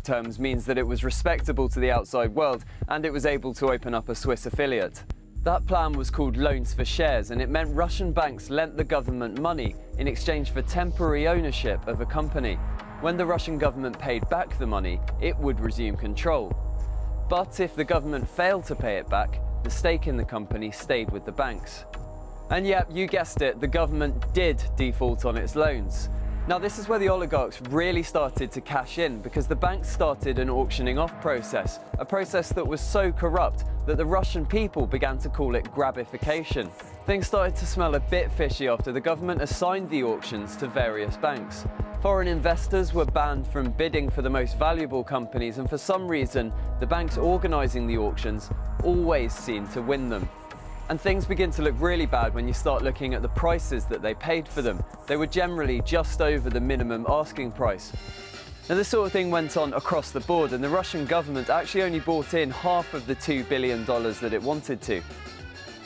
terms means that it was respectable to the outside world and it was able to open up a Swiss affiliate. That plan was called loans for shares, and it meant Russian banks lent the government money in exchange for temporary ownership of a company. When the Russian government paid back the money, it would resume control. But if the government failed to pay it back, the stake in the company stayed with the banks. And yep, you guessed it, the government did default on its loans. Now this is where the oligarchs really started to cash in, because the banks started an auctioning off process, a process that was so corrupt that the Russian people began to call it grabification. Things started to smell a bit fishy after the government assigned the auctions to various banks. Foreign investors were banned from bidding for the most valuable companies, and for some reason, the banks organising the auctions always seemed to win them. And things begin to look really bad when you start looking at the prices that they paid for them. They were generally just over the minimum asking price. Now this sort of thing went on across the board, and the Russian government actually only bought in half of the $2 billion that it wanted to.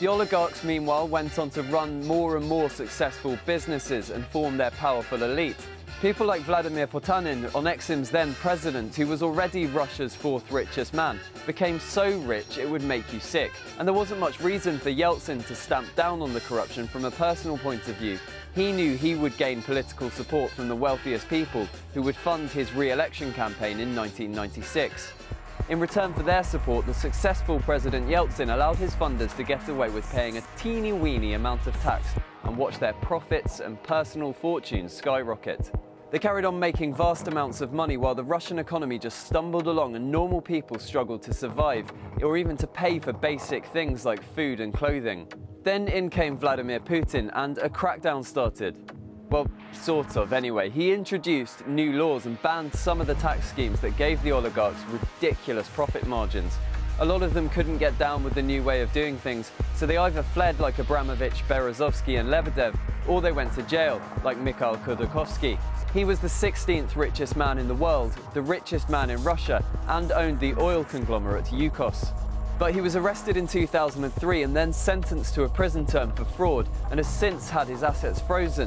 The oligarchs, meanwhile, went on to run more and more successful businesses and form their powerful elite. People like Vladimir Potanin, Onexim's then president, who was already Russia's fourth richest man, became so rich it would make you sick. And there wasn't much reason for Yeltsin to stamp down on the corruption from a personal point of view. He knew he would gain political support from the wealthiest people, who would fund his re-election campaign in 1996. In return for their support, the successful President Yeltsin allowed his funders to get away with paying a teeny-weeny amount of tax and watch their profits and personal fortunes skyrocket. They carried on making vast amounts of money while the Russian economy just stumbled along and normal people struggled to survive, or even to pay for basic things like food and clothing. Then in came Vladimir Putin and a crackdown started. Well, sort of anyway. He introduced new laws and banned some of the tax schemes that gave the oligarchs ridiculous profit margins. A lot of them couldn't get down with the new way of doing things, so they either fled like Abramovich, Berezovsky and Lebedev, or they went to jail like Mikhail Khodorkovsky. He was the 16th richest man in the world, the richest man in Russia, and owned the oil conglomerate Yukos. But he was arrested in 2003 and then sentenced to a prison term for fraud, and has since had his assets frozen.